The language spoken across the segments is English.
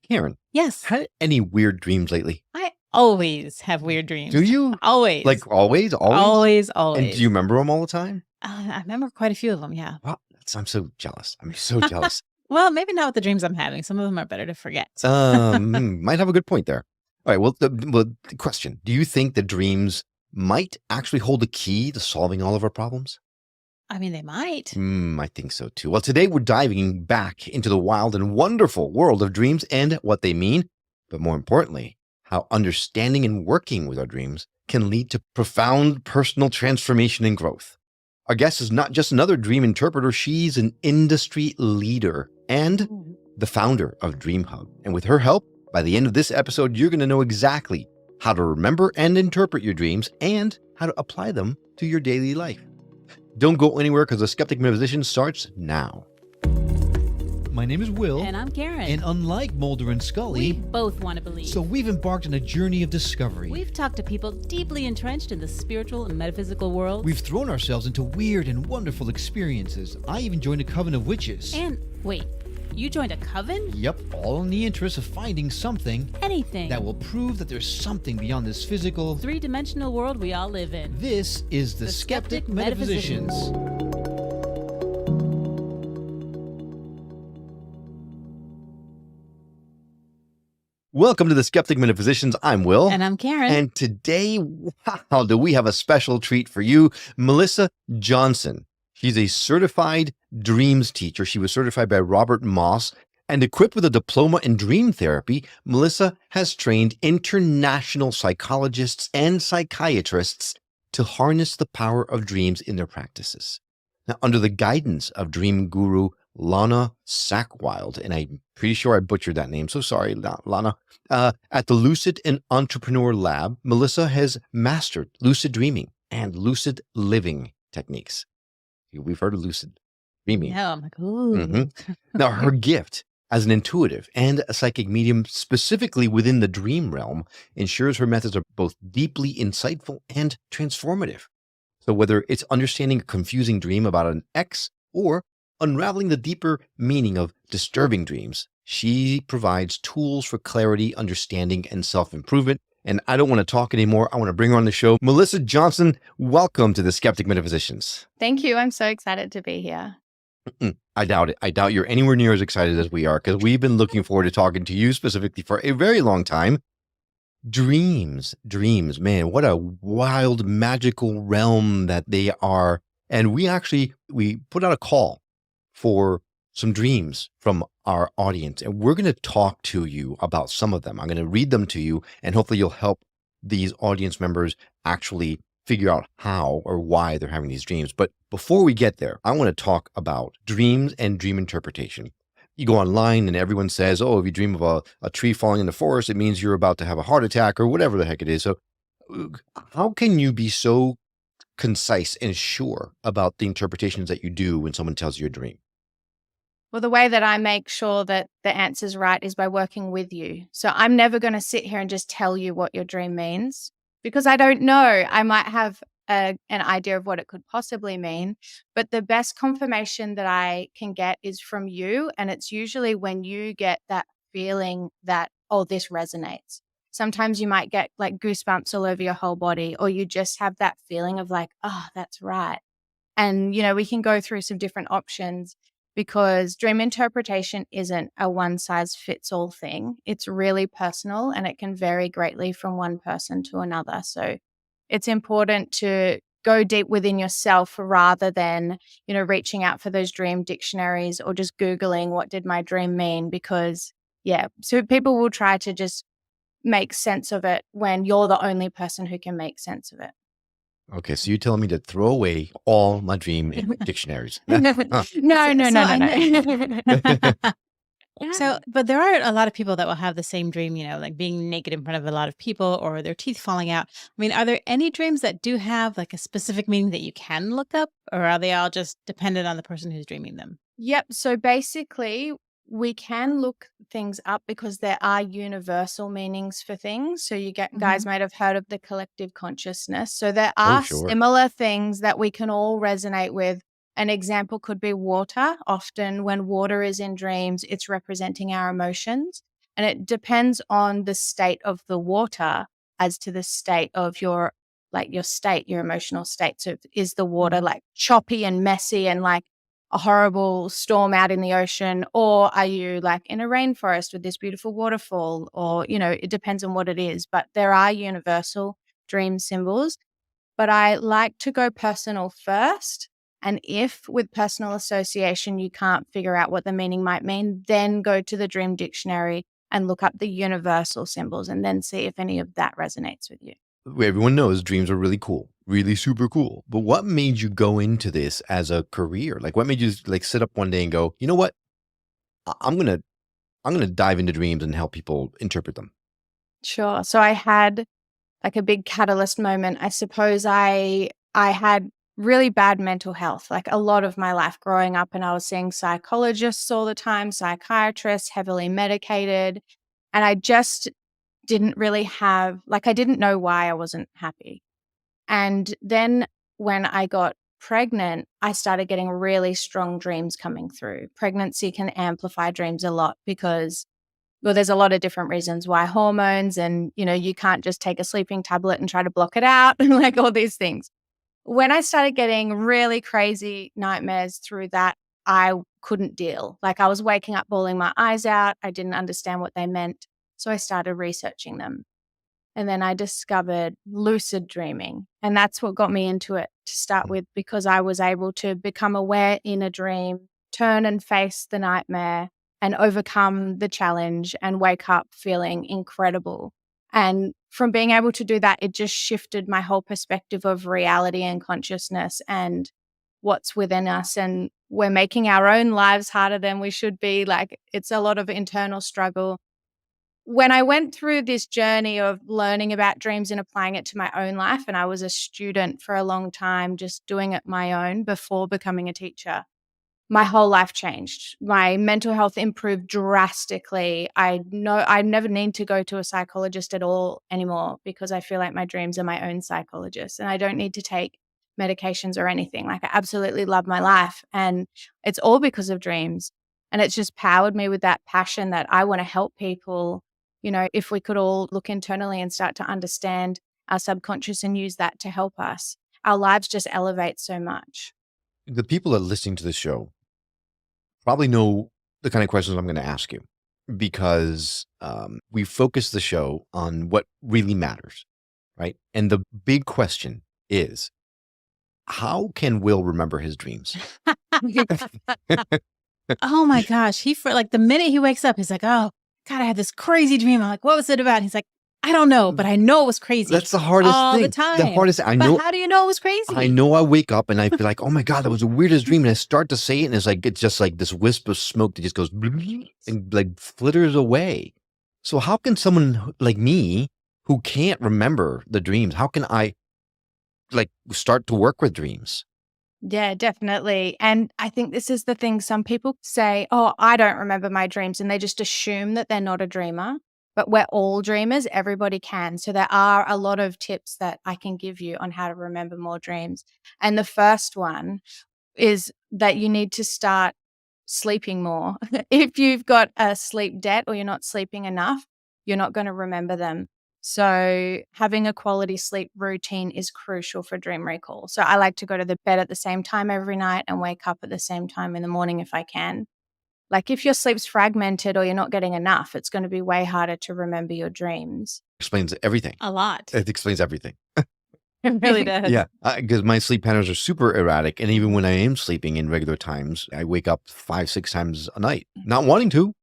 Karen, Yes. had any weird dreams lately? I always have weird dreams. Do you? Always. Like always? Always. And do you remember them all the time? I remember quite a few of them, yeah. Well, I'm so jealous. I'm so jealous. Well, maybe not with the dreams I'm having. Some of them are better to forget. Might have a good point there. All right. Well, the question, do you think the dreams might actually hold the key to solving all of our problems? I mean, they might. I think so too. Well, today we're diving back into the wild and wonderful world of dreams and what they mean, but more importantly, how understanding and working with our dreams can lead to profound personal transformation and growth. Our guest is not just another dream interpreter, she's an industry leader and the founder of Dream Hub. And with her help, by the end of this episode, you're going to know exactly how to remember and interpret your dreams and how to apply them to your daily life. Don't go anywhere because the Skeptic Metaphysicians starts now. My name is Will. And I'm Karen. And unlike Mulder and Scully, we both want to believe. so we've embarked on a journey of discovery. We've talked to people deeply entrenched in the spiritual and metaphysical world. We've thrown ourselves into weird and wonderful experiences. I even joined a coven of witches. And wait, you joined a coven? Yep, all in the interest of finding something Anything. that will prove that there's something beyond this physical, three-dimensional world we all live in. This is the Skeptic Metaphysicians. Welcome to the Skeptic Metaphysicians. I'm Will. And I'm Karen. And today, wow, do we have a special treat for you. Melissa Johnson. She's a certified dreams teacher. She was certified by Robert Moss. And equipped with a diploma in dream therapy, Melissa has trained international psychologists and psychiatrists to harness the power of dreams in their practices. Now, under the guidance of dream guru Lana Sackwild, and I'm pretty sure I butchered that name, so sorry, Lana. At the Lucid and Entrepreneur Lab, Melissa has mastered lucid dreaming and lucid living techniques. We've heard of lucid dreaming. No, I'm like, ooh. Now, her gift as an intuitive and a psychic medium, specifically within the dream realm, ensures her methods are both deeply insightful and transformative. So whether it's understanding a confusing dream about an ex or unraveling the deeper meaning of disturbing dreams, she provides tools for clarity, understanding, and self-improvement. And I don't want to talk anymore. I want to bring her on the show. Melissa Johnson, welcome to the Skeptic Metaphysicians. Thank you. I'm so excited to be here. I doubt it. I doubt you're anywhere near as excited as we are, because we've been looking forward to talking to you specifically for a very long time. Dreams, man, what a wild, magical realm that they are. And we put out a call for some dreams from our audience, and we're going to talk to you about some of them. I'm going to read them to you, and hopefully you'll help these audience members actually figure out how or why they're having these dreams. But before we get there, I want to talk about dreams and dream interpretation. You go online and everyone says, oh, if you dream of a tree falling in the forest, it means you're about to have a heart attack or whatever the heck it is. So how can you be so concise and sure about the interpretations that you do when someone tells you a dream? Well, the way that I make sure that the answer's right is by working with you. So I'm never going to sit here and just tell you what your dream means, because I don't know. I might have an idea of what it could possibly mean, but the best confirmation that I can get is from you. And it's usually when you get that feeling that, oh, this resonates. Sometimes you might get like goosebumps all over your whole body, or you just have that feeling of like, oh, that's right. And, we can go through some different options, because dream interpretation isn't a one-size-fits-all thing. It's really personal, and it can vary greatly from one person to another. So it's important to go deep within yourself rather than, reaching out for those dream dictionaries or just Googling what did my dream mean, because, so people will try to just make sense of it when you're the only person who can make sense of it. Okay, so you're telling me to throw away all my dream dictionaries. No. So, but there are a lot of people that will have the same dream, like being naked in front of a lot of people or their teeth falling out. I mean, are there any dreams that do have like a specific meaning that you can look up, or are they all just dependent on the person who's dreaming them? Yep. So basically, we can look things up because there are universal meanings for things. So you guys might have heard of the collective consciousness. So there are similar things that we can all resonate with. An example could be water. Often when water is in dreams, it's representing our emotions. And it depends on the state of the water as to the state of your emotional state. So is the water like choppy and messy and like a horrible storm out in the ocean, or are you like in a rainforest with this beautiful waterfall? Or, it depends on what it is. But there are universal dream symbols. But I like to go personal first. And if with personal association you can't figure out what the meaning might mean, then go to the dream dictionary and look up the universal symbols and then see if any of that resonates with you. Everyone knows dreams are really cool, really super cool. But what made you go into this as a career? Like, what made you like sit up one day and go, you know what? I'm gonna dive into dreams and help people interpret them. Sure. So I had like a big catalyst moment. I suppose I had really bad mental health, like a lot of my life growing up, and I was seeing psychologists all the time, psychiatrists, heavily medicated, and I just didn't really have, like, I didn't know why I wasn't happy. And then when I got pregnant, I started getting really strong dreams coming through. Pregnancy can amplify dreams a lot because, well, there's a lot of different reasons why, hormones, and, you can't just take a sleeping tablet and try to block it out and like all these things. When I started getting really crazy nightmares through that, I couldn't deal. Like, I was waking up bawling my eyes out. I didn't understand what they meant. So I started researching them. And then I discovered lucid dreaming. And that's what got me into it to start with, because I was able to become aware in a dream, turn and face the nightmare, and overcome the challenge and wake up feeling incredible. And from being able to do that, it just shifted my whole perspective of reality and consciousness and what's within us. And we're making our own lives harder than we should be. Like, it's a lot of internal struggle. When I went through this journey of learning about dreams and applying it to my own life, and I was a student for a long time, just doing it my own before becoming a teacher, my whole life changed. My mental health improved drastically. I know I never need to go to a psychologist at all anymore, because I feel like my dreams are my own psychologist, and I don't need to take medications or anything. Like, I absolutely love my life, and it's all because of dreams. And it's just powered me with that passion that I want to help people. If we could all look internally and start to understand our subconscious and use that to help us, our lives just elevate so much. The people that are listening to this show probably know the kind of questions I'm going to ask you, because we focus the show on what really matters, right? And the big question is, how can Will remember his dreams? Oh my gosh. Like the minute he wakes up, he's like, oh, God, I had this crazy dream. I'm like, what was it about? And he's like, I don't know, but I know it was crazy. That's the hardest all thing. the time. The hardest. I know. But how do you know it was crazy? I know. I wake up and I feel like, oh my God, that was the weirdest dream. And I start to say it, and it's just like this wisp of smoke that just goes and like flitters away. So how can someone like me, who can't remember the dreams, how can I like start to work with dreams? Yeah, definitely. And I think this is the thing. Some people say, oh, I don't remember my dreams, and they just assume that they're not a dreamer. But we're all dreamers. Everybody can. So there are a lot of tips that I can give you on how to remember more dreams. And the first one is that you need to start sleeping more. If you've got a sleep debt or you're not sleeping enough, you're not going to remember them. So having a quality sleep routine is crucial for dream recall. So I like to go to the bed at the same time every night and wake up at the same time in the morning if I can. Like, if your sleep's fragmented or you're not getting enough, it's going to be way harder to remember your dreams. Explains everything. A lot. It explains everything. It really does. Yeah, because my sleep patterns are super erratic, and even when I am sleeping in regular times, I wake up 5-6 times a night, not wanting to,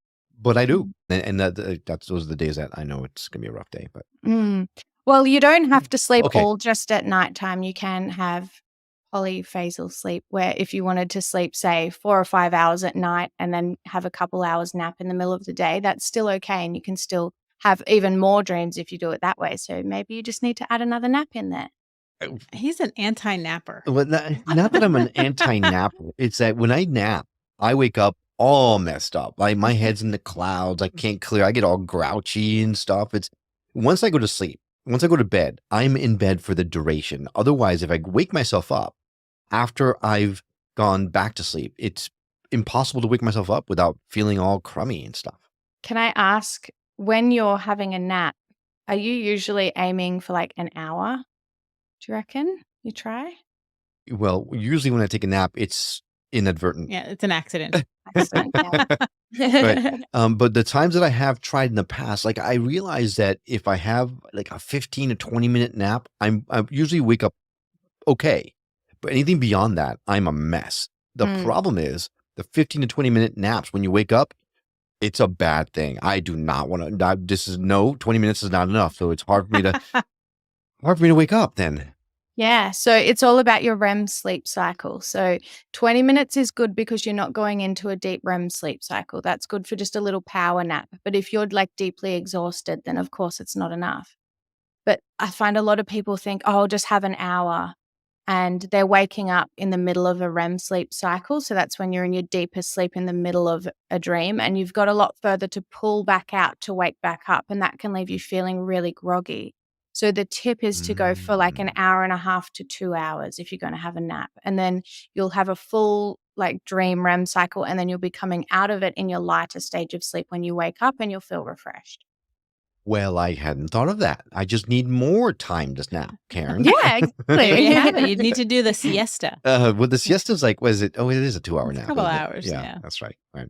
but I do. And that's those are the days that I know it's gonna be a rough day. But Well, you don't have to sleep Okay. all just at nighttime. You can have polyphasal sleep, where if you wanted to sleep, say, 4 or 5 hours at night and then have a couple hours nap in the middle of the day, that's still okay. And you can still have even more dreams if you do it that way. So maybe you just need to add another nap in there. He's an anti-napper. Well, not that I'm an anti-napper. It's that when I nap, I wake up all messed up. Like, my head's in the clouds. I can't clear. I get all grouchy and stuff. It's once I go to sleep, once I go to bed, I'm in bed for the duration. Otherwise, if I wake myself up after I've gone back to sleep, it's impossible to wake myself up without feeling all crummy and stuff. Can I ask, when you're having a nap, are you usually aiming for like an hour? Do you reckon? You try? Well, usually when I take a nap, it's inadvertent. Yeah, it's an accident. Excellent. Right. Yeah. But the times that I have tried in the past, like I realize that if I have like a 15 to 20-minute nap, I usually wake up okay. But anything beyond that, I'm a mess. The problem is the 15 to 20-minute naps when you wake up, it's a bad thing. I do not want to. This is 20 minutes is not enough. So it's hard for me to wake up then. Yeah, so it's all about your REM sleep cycle. So 20 minutes is good because you're not going into a deep REM sleep cycle. That's good for just a little power nap. But if you're like deeply exhausted, then of course it's not enough. But I find a lot of people think, oh, I'll just have an hour. And they're waking up in the middle of a REM sleep cycle. So that's when you're in your deepest sleep in the middle of a dream. And you've got a lot further to pull back out to wake back up. And that can leave you feeling really groggy. So the tip is to go for like an hour and a half to 2 hours if you're going to have a nap. And then you'll have a full like dream REM cycle. And then you'll be coming out of it in your lighter stage of sleep when you wake up and you'll feel refreshed. Well, I hadn't thought of that. I just need more time to nap, Karen. Yeah, There you have it. exactly. You need to do the siesta. Well, the siesta's like, was it? Oh, it is a 2-hour It's a nap. couple isn't it? hours, yeah. That's right. Right.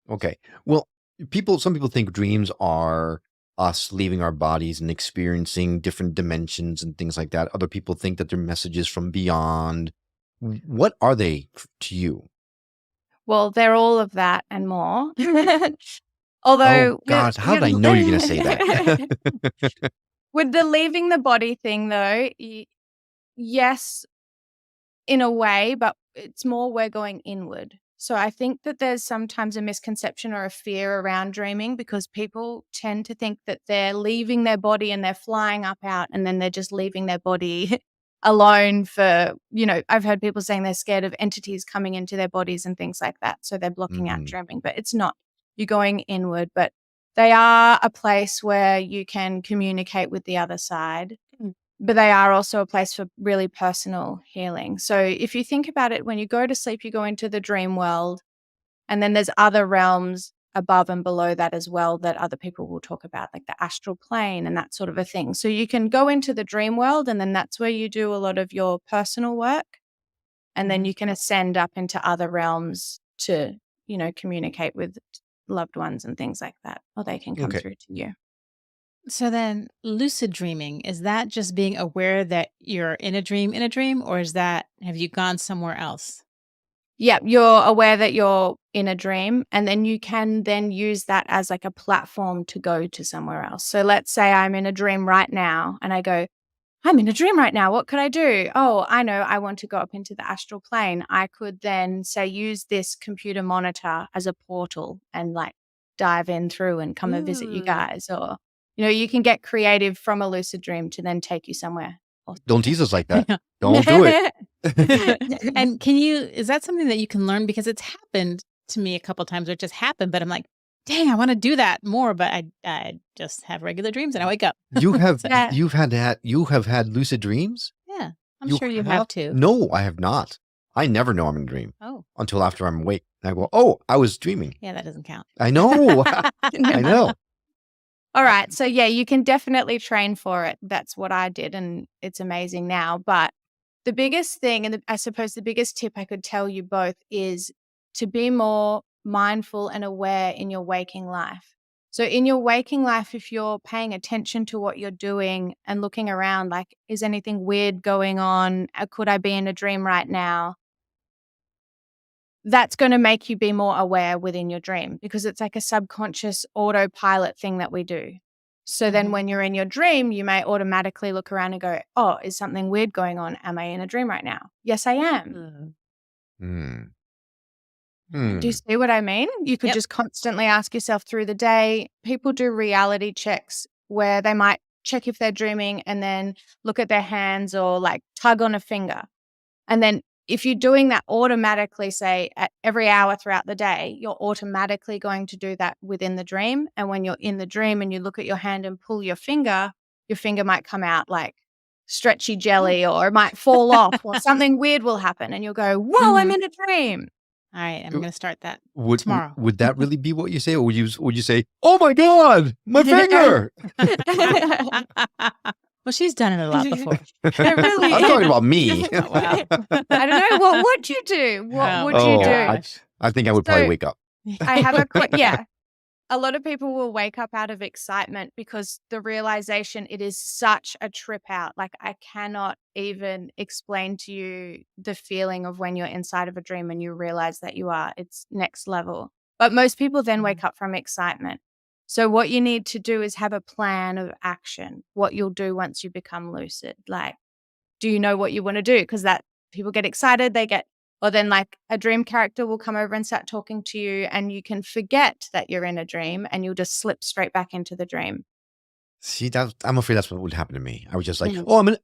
Okay. Well, some people think dreams are us leaving our bodies and experiencing different dimensions and things like that. Other people think that they're messages from beyond. What are they to you? Well, they're all of that and more. Oh, Although God, how did I know you're going to say that? with the leaving the body thing, though, yes, in a way, but it's more we're going inward. So I think that there's sometimes a misconception or a fear around dreaming because people tend to think that they're leaving their body and they're flying up out and then they're just leaving their body alone for, I've heard people saying they're scared of entities coming into their bodies and things like that. So they're blocking out dreaming, but it's not. You're going inward, but they are a place where you can communicate with the other side. But they are also a place for really personal healing. So if you think about it, when you go to sleep, you go into the dream world, and then there's other realms above and below that as well that other people will talk about, like the astral plane and that sort of a thing. So you can go into the dream world, and then that's where you do a lot of your personal work. And then you can ascend up into other realms to, communicate with loved ones and things like that, or they can come Okay. through to you. So then lucid dreaming, is that just being aware that you're in a dream, or have you gone somewhere else? Yeah, you're aware that you're in a dream, and then you can then use that as like a platform to go to somewhere else. So let's say I'm in a dream right now and I go, I'm in a dream right now. What could I do? Oh, I know. I want to go up into the astral plane. I could then say, use this computer monitor as a portal and like dive in through and come and visit you Ooh. guys. Or, you can get creative from a lucid dream to then take you somewhere. Don't tease us like that. Don't do it. And is that something that you can learn? Because it's happened to me a couple times, or it just happened, but I'm like, dang, I want to do that more, but I just have regular dreams and I wake up. You have Yeah. you have had lucid dreams? Yeah, I'm sure you have too. No, I have not. I never know I'm in a dream Oh, until after I'm awake. And I go, oh, I was dreaming. yeah, that doesn't count. I know. I know. All right. So, yeah, you can definitely train for it. That's what I did, and it's amazing now. But the biggest thing, and I suppose the biggest tip I could tell you both is to be more mindful and aware in your waking life. So in your waking life, if you're paying attention to what you're doing and looking around, like, is anything weird going on? Could I be in a dream right now? That's going to make you be more aware within your dream because it's like a subconscious autopilot thing that we do. So then when you're in your dream, you may automatically look around and go, oh, is something weird going on? Am I in a dream right now? Yes, I am. Do you see what I mean? You could just constantly ask yourself through the day. People do reality checks where they might check if they're dreaming and then look at their hands or like tug on a finger. And then if you're doing that automatically, say at every hour throughout the day, you're automatically going to do that within the dream. And when you're in the dream and you look at your hand and pull your finger might come out like stretchy jelly or it might fall off or something weird will happen. And you'll go, whoa, I'm in a dream. All right, I'm going to start that Would tomorrow. would that really be what you say, or would you say, "Oh my God, my finger"? Well, she's done it a lot before. It really I'm is. talking about me. Oh, wow. I don't know. What would you do? What Oh would my you do? gosh. I think I would probably So- wake up. I have yeah. A lot of people will wake up out of excitement because the realization it is such a trip out. Like I cannot even explain to you the feeling of when you're inside of a dream and you realize that you are. It's next level. But most people then wake up from excitement. So what you need to do is have a plan of action, what you'll do once you become lucid. Like, do you know what you want to do? Because that people get excited, or then like a dream character will come over and start talking to you and you can forget that you're in a dream and you'll just slip straight back into the dream. See, I'm afraid that's what would happen to me. I was just like, Mhm. "Oh, I'm in."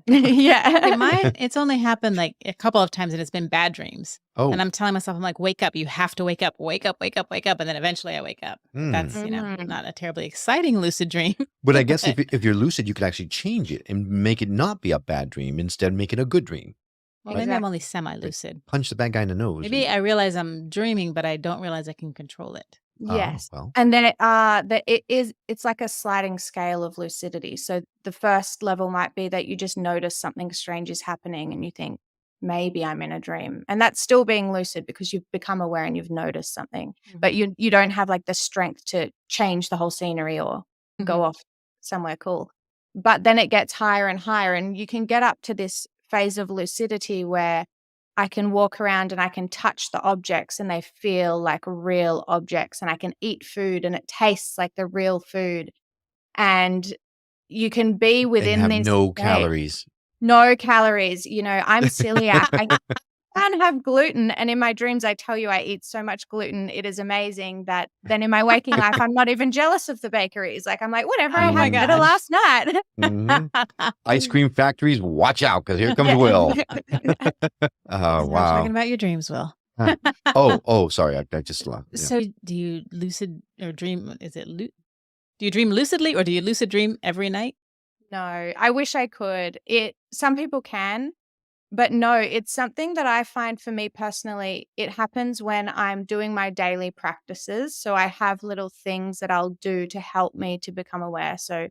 Yeah. See, mine, it's only happened like a couple of times and it's been bad dreams. Oh, And I'm telling myself, I'm like, wake up. You have to wake up, wake up, wake up, wake up. And then eventually I wake up. But that's, Mhm. not a terribly exciting lucid dream. but I guess if you're lucid, you could actually change it and make it not be a bad dream. Instead, make it a good dream. Well, maybe I'm only semi-lucid. Punch the bad guy in the nose. Maybe I realize I'm dreaming, but I don't realize I can control it. Yes. Oh, well. And then it's like a sliding scale of lucidity. So the first level might be that you just notice something strange is happening and you think, maybe I'm in a dream. And that's still being lucid because you've become aware and you've noticed something. But you don't have like the strength to change the whole scenery or go Mhm. off somewhere cool. But then it gets higher and higher, and you can get up to this phase of lucidity where I can walk around and I can touch the objects and they feel like real objects, and I can eat food and it tastes like the real food. And you can be And within have this no state. calories. No calories. I'm celiac. I can't have gluten. And in my dreams, I tell you I eat so much gluten. It is amazing that then in my waking life, I'm not even jealous of the bakeries. Like, I'm like, whatever, I Oh my had better gosh. last night. Mhm. Ice cream factories, watch out, because here comes Will. Oh, Stop wow. talking about your dreams, Will. Oh, sorry. I just love. Yeah. So do you lucid or dream? Do you dream lucidly or do you lucid dream every night? No, I wish I could. Some people can, but no, it's something that I find for me personally, it happens when I'm doing my daily practices. So I have little things that I'll do to help me to become aware. So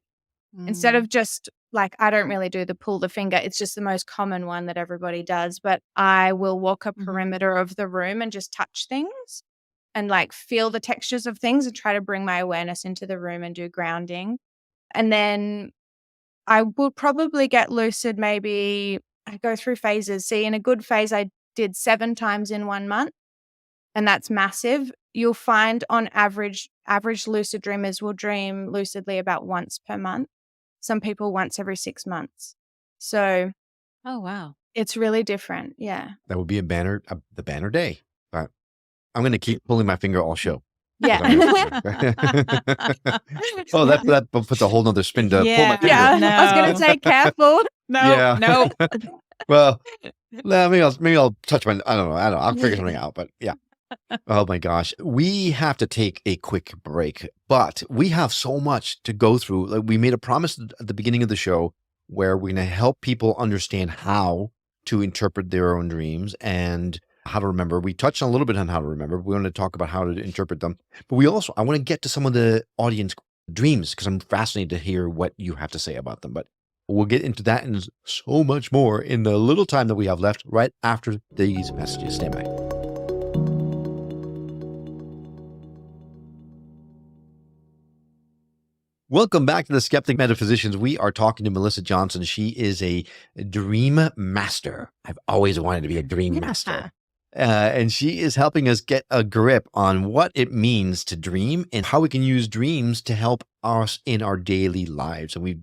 instead of just like, I don't really do the pull the finger, it's just the most common one that everybody does, but I will walk a perimeter of the room and just touch things and like feel the textures of things and try to bring my awareness into the room and do grounding. And then I will probably get lucid. Maybe I go through phases. See, in a good phase, I did 7 times in 1 month, and that's massive. You'll find on average lucid dreamers will dream lucidly about once per month. Some people once every 6 months. So Oh, wow. it's really different. Yeah. That would be the banner day. But I'm going to keep pulling my finger all show. Yeah. Oh, that puts a whole nother spin to pull my finger. Yeah. No. I was going to say careful. Yeah. No. Well, maybe I'll touch my. I don't know. I'll figure something out. But yeah. Oh my gosh, we have to take a quick break, but we have so much to go through. Like, we made a promise at the beginning of the show where we're going to help people understand how to interpret their own dreams and how to remember. We touched on a little bit on how to remember. We want to talk about how to interpret them, but I want to get to some of the audience dreams because I'm fascinated to hear what you have to say about them. But we'll get into that and so much more in the little time that we have left right after these messages. Stay by. Welcome back to the Skeptic Metaphysicians. We are talking to Melissa Johnson. She is a dream master. I've always wanted to be a dream master. And she is helping us get a grip on what it means to dream and how we can use dreams to help us in our daily lives. And we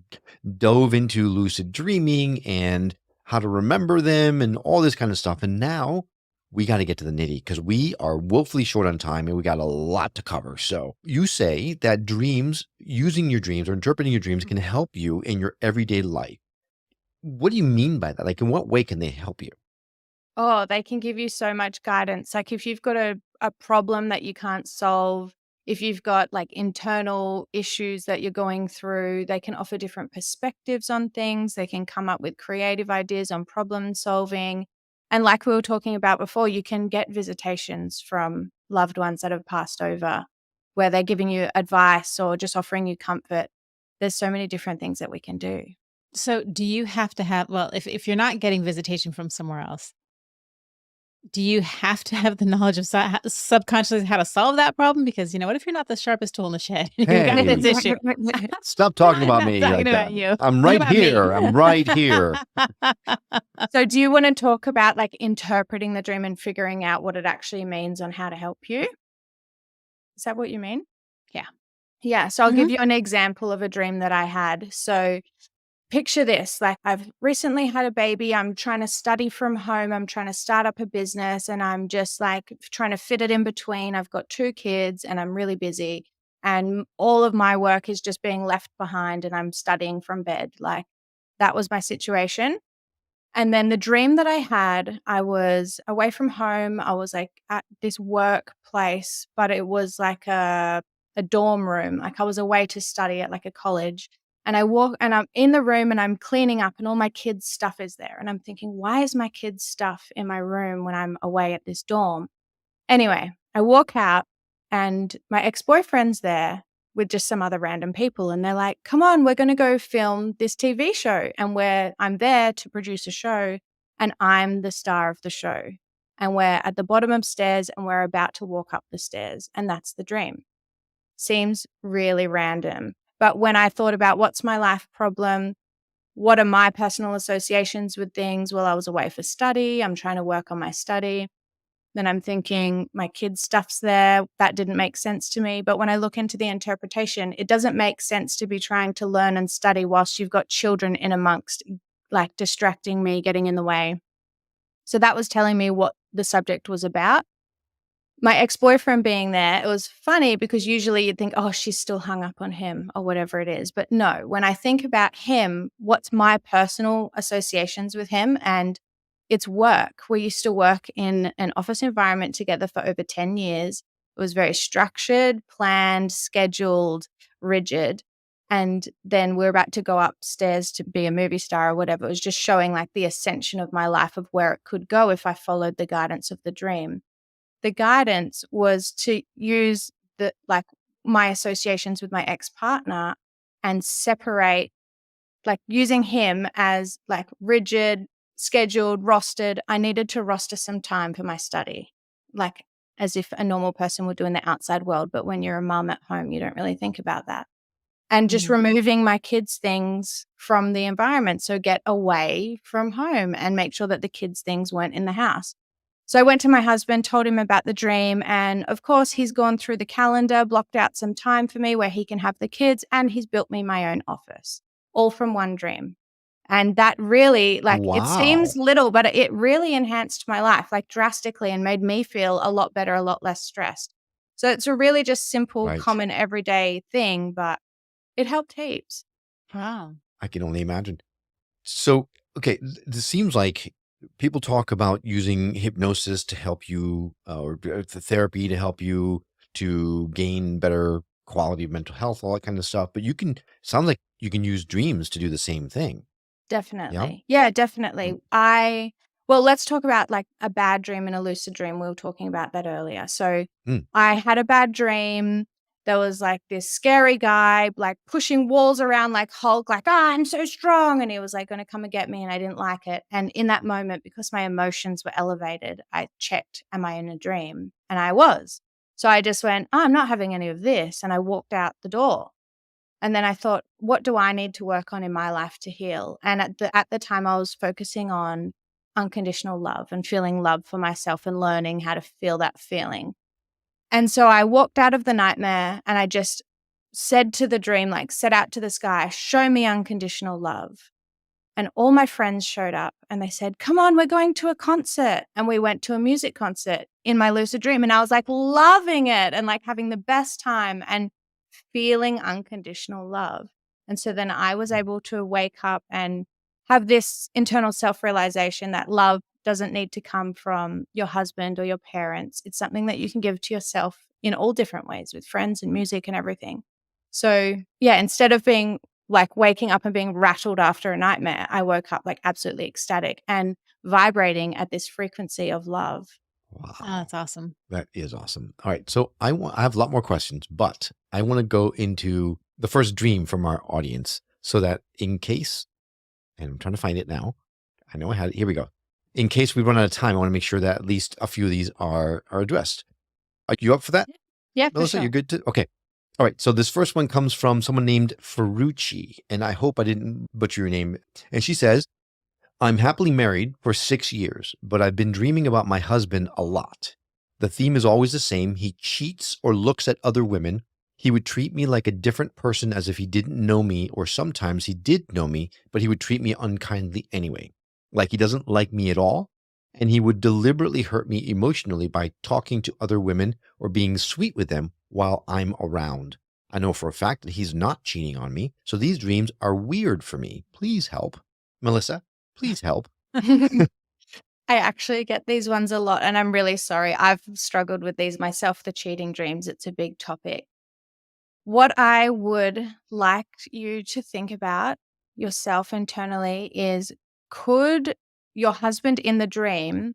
dove into lucid dreaming and how to remember them and all this kind of stuff. And now we got to get to the nitty because we are woefully short on time and we got a lot to cover. So you say that using your dreams or interpreting your dreams can help you in your everyday life. What do you mean by that? Like, in what way can they help you? Oh, they can give you so much guidance. Like if you've got a problem that you can't solve, if you've got like internal issues that you're going through, they can offer different perspectives on things. They can come up with creative ideas on problem solving. And like we were talking about before, you can get visitations from loved ones that have passed over where they're giving you advice or just offering you comfort. There's so many different things that we can do. So do you have to have, well, if you're not getting visitation from somewhere else, do you have to have the knowledge of subconsciously how to solve that problem? Because, what if you're not the sharpest tool in the shed? You've got Hey. this issue. Stop talking about Not me talking like about that. you. I'm What right about me? here. I'm right here. So do you want to talk about like interpreting the dream and figuring out what it actually means on how to help you? Is that what you mean? Yeah. Yeah. So I'll give you an example of a dream that I had. So picture this, like I've recently had a baby. I'm trying to study from home. I'm trying to start up a business and I'm just like trying to fit it in between. I've got 2 kids and I'm really busy and all of my work is just being left behind and I'm studying from bed. Like that was my situation. And then the dream that I had, I was away from home. I was like at this workplace, but it was like a dorm room. Like I was away to study at like a college. And I walk and I'm in the room and I'm cleaning up and all my kids' stuff is there. And I'm thinking, why is my kids' stuff in my room when I'm away at this dorm? Anyway, I walk out and my ex-boyfriend's there with just some other random people. And they're like, come on, we're going to go film this TV show. And I'm there to produce a show and I'm the star of the show. And we're at the bottom of stairs and we're about to walk up the stairs. And that's the dream. Seems really random. But when I thought about what's my life problem, what are my personal associations with things? Well, I was away for study. I'm trying to work on my study. Then I'm thinking my kids' stuff's there. That didn't make sense to me. But when I look into the interpretation, it doesn't make sense to be trying to learn and study whilst you've got children in amongst, like distracting me, getting in the way. So that was telling me what the subject was about. My ex-boyfriend being there, it was funny because usually you'd think, oh, she's still hung up on him or whatever it is. But no, when I think about him, what's my personal associations with him? And it's work. We used to work in an office environment together for over 10 years. It was very structured, planned, scheduled, rigid. And then we're about to go upstairs to be a movie star or whatever. It was just showing like the ascension of my life of where it could go if I followed the guidance of the dream. The guidance was to use my associations with my ex-partner and separate, like using him as like rigid, scheduled, rostered. I needed to roster some time for my study, like as if a normal person would do in the outside world. But when you're a mom at home, you don't really think about that. And just removing my kids' things from the environment. So get away from home and make sure that the kids' things weren't in the house. So I went to my husband, told him about the dream. And of course, he's gone through the calendar, blocked out some time for me where he can have the kids. And he's built me my own office, all from one dream. And that really, it seems little, but it really enhanced my life, like drastically, and made me feel a lot better, a lot less stressed. So it's a really just simple, common, everyday thing, but it helped heaps. Wow. I can only imagine. So, okay, this seems like people talk about using hypnosis to help you, or the therapy to help you to gain better quality of mental health, all that kind of stuff. But sounds like you can use dreams to do the same thing. Definitely. Yeah, definitely. Well, let's talk about like a bad dream and a lucid dream. We were talking about that earlier. So I had a bad dream. There was like this scary guy, like pushing walls around like Hulk, like, I'm so strong. And he was like going to come and get me. And I didn't like it. And in that moment, because my emotions were elevated, I checked, am I in a dream? And I was. So I just went, I'm not having any of this. And I walked out the door. And then I thought, what do I need to work on in my life to heal? And at the time, I was focusing on unconditional love and feeling love for myself and learning how to feel that feeling. And so I walked out of the nightmare and I just said to the dream, like, set out to the sky, show me unconditional love. And all my friends showed up and they said, come on, we're going to a concert. And we went to a music concert in my lucid dream. And I was like loving it and like having the best time and feeling unconditional love. And so then I was able to wake up and have this internal self-realization that love doesn't need to come from your husband or your parents. It's something that you can give to yourself in all different ways with friends and music and everything. So yeah, instead of being like waking up and being rattled after a nightmare, I woke up like absolutely ecstatic. And vibrating at this frequency of love. Wow. Oh, that's awesome. That is awesome. All right. So I have a lot more questions, but I want to go into the first dream from our audience so that in case, and I'm trying to find it now. I know I had it. Here we go. In case we run out of time, I want to make sure that at least a few of these are addressed. Are you up for that? Yeah, for Melissa, sure. you're good to? Okay. All right. So this first one comes from someone named Ferrucci, and I hope I didn't butcher your name. And she says, I'm happily married for 6 years, but I've been dreaming about my husband a lot. The theme is always the same. He cheats or looks at other women. He would treat me like a different person as if he didn't know me, or sometimes he did know me, but he would treat me unkindly anyway, like he doesn't like me at all. And he would deliberately hurt me emotionally by talking to other women or being sweet with them while I'm around. I know for a fact that he's not cheating on me, so these dreams are weird for me. Please help. Melissa, please help. I actually get these ones a lot, and I'm really sorry. I've struggled with these myself, the cheating dreams. It's a big topic. What I would like you to think about yourself internally is, could your husband in the dream